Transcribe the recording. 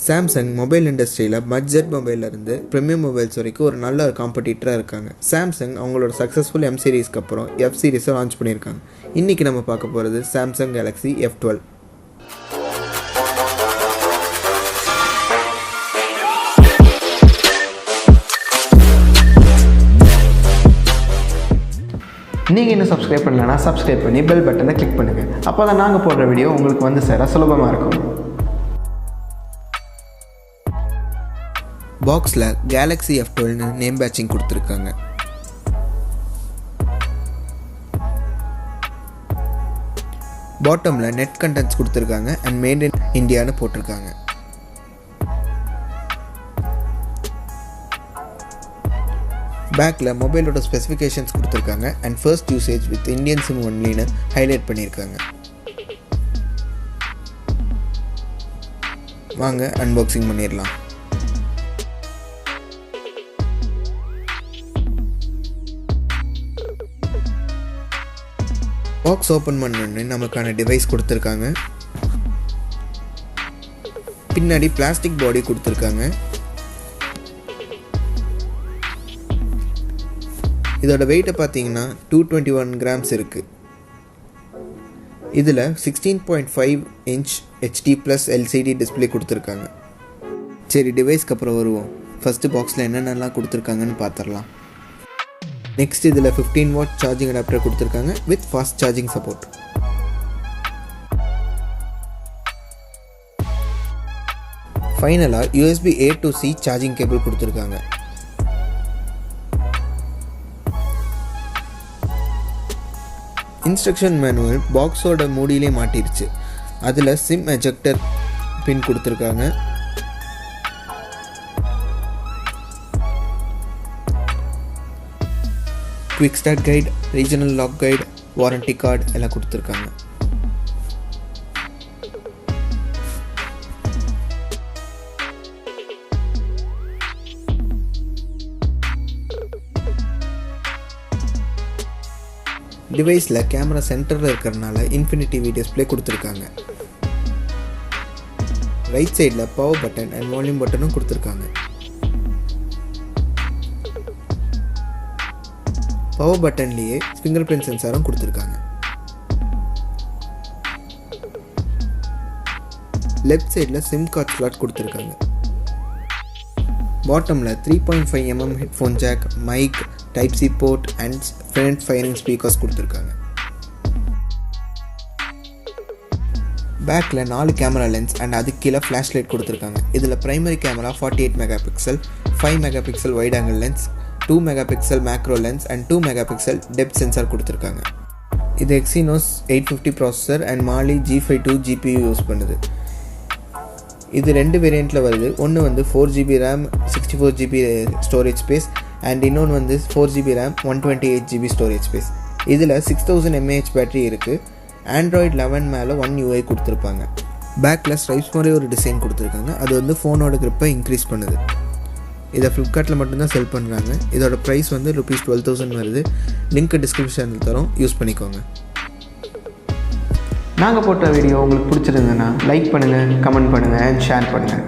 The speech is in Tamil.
Samsung மொபைல் இண்டஸ்ட்ரியில் பட்ஜெட் மொபைல்லேருந்து ப்ரீமியம் மொபைல்ஸ் வரைக்கும் ஒரு நல்ல காம்படிட்டராக இருக்காங்க. Samsung அவங்களோட சக்ஸஸ்ஃபுல் M சீரிஸ்க்கு அப்புறம் F சீரிஸை லான்ச் பண்ணியிருக்காங்க. இன்றைக்கி நம்ம பார்க்க போகிறது Samsung Galaxy F12. நீங்கள் இன்னும் சப்ஸ்கிரைப் பண்ணலன்னா சப்ஸ்கிரைப் பண்ணி பெல் பட்டனை கிளிக் பண்ணுங்கள். அப்போ தான் நாங்கள் போடுற வீடியோ உங்களுக்கு வந்து சேர சுலபமாக இருக்கும். பாக்ஸில் Galaxy F12 நேம் பேட்சிங் கொடுத்துருக்காங்க. பாட்டமில் நெட் கண்டென்ட்ஸ் கொடுத்துருக்காங்க அண்ட் மேட் இன் இந்தியான்னு போட்டிருக்காங்க. பேக்கில் மொபைலோட ஸ்பெசிஃபிகேஷன்ஸ் கொடுத்துருக்காங்க and first usage with Indian SIM ஒன்லின்னு ஹைலைட் பண்ணியிருக்காங்க. வாங்க அன்பாக்சிங் பண்ணிடலாம். பாக்ஸ் ஓப்பன் பண்ணோன்னு நமக்கான டிவைஸ் கொடுத்துருக்காங்க. பின்னாடி பிளாஸ்டிக் பாடி கொடுத்துருக்காங்க. இதோட வெயிட்டை பார்த்தீங்கன்னா 221 கிராம்ஸ் இருக்குது. இதில் 16.5 இன்ச் HD+ LCD டிஸ்பிளே கொடுத்துருக்காங்க. சரி, டிவைஸ்க்கு அப்புறம் வருவோம். ஃபஸ்ட்டு பாக்ஸில் என்னென்னலாம் கொடுத்துருக்காங்கன்னு பார்த்துடலாம். நெக்ஸ்ட் இதில் 15 வாட் சார்ஜிங் அடாப்டர் கொடுத்துருக்காங்க வித் ஃபாஸ்ட் சார்ஜிங் சப்போர்ட். ஃபைனலாக USB A to C charging cable கொடுத்துருக்காங்க. இன்ஸ்ட்ரக்ஷன் மேனுவல் பாக்ஸோட மூடியிலே மாட்டிருச்சு. அதில் சிம் எஜெக்டர் பின் கொடுத்துருக்காங்க. Quick start guide, regional lock guide, warranty card எல்லாம் கொடுத்துருக்காங்க. டிவைஸில் கேமரா சென்டரில் இருக்கிறதுனால இன்ஃபினிட்டி டிஸ்பிளே கொடுத்துருக்காங்க. ரைட் சைடில் பவர் பட்டன் அண்ட் வால்யூம் பட்டனும் கொடுத்துருக்காங்க. பவர் பட்டன்லேயே ஃபிங்கர் பிரிண்ட் சென்சாரும் கொடுத்துருக்காங்க. லெஃப்ட் சைடில் சிம் கார்ட் ஸ்லாட் கொடுத்துருக்காங்க. பாட்டமில் 3.5 mm headphone jack, mic, type C port and front firing speakers கொடுத்துருக்காங்க. பேக்கில் 4 கேமரா லென்ஸ் அண்ட் அதுக்கு கீழே ஃப்ளாஷ் லைட் கொடுத்துருக்காங்க. இதில் primary camera 48 megapixel, 5 megapixel wide angle lens, 2 megapixel macro lens and 2 megapixel depth sensor கொடுத்துருக்காங்க. இது Exynos 850 processor and Mali G52 GPU use பண்ணுது. இது 2 வேரியண்ட்டில் வருது. ஒன்று வந்து 4GB RAM 64GB storage space and இன்னொன்று வந்து 4GB RAM 128GB storage space. இதில் 6000 mAh பேட்டரி இருக்குது. Android 11 மேலே 1 UI கொடுத்துருப்பாங்க. பேக்கில் ஸ்ட்ரைப்ஸ் மாதிரி ஒரு டிசைன் கொடுத்துருக்காங்க. அது வந்து ஃபோனோட கிரிப்பை இன்க்ரீஸ் பண்ணுது. இதை ஃப்ளிப்கார்ட்டில் மட்டும்தான் செல் பண்ணுறாங்க. இதோட ப்ரைஸ் வந்து ₹12,000 வருது. லிங்க் டிஸ்கிரிப்ஷனில் தரோம், யூஸ் பண்ணிக்கோங்க. நாங்கள் போட்ட வீடியோ உங்களுக்கு பிடிச்சிருந்ததுன்னா லைக் பண்ணுங்கள், கமெண்ட் பண்ணுங்கள் அண்ட் ஷேர் பண்ணுங்கள்.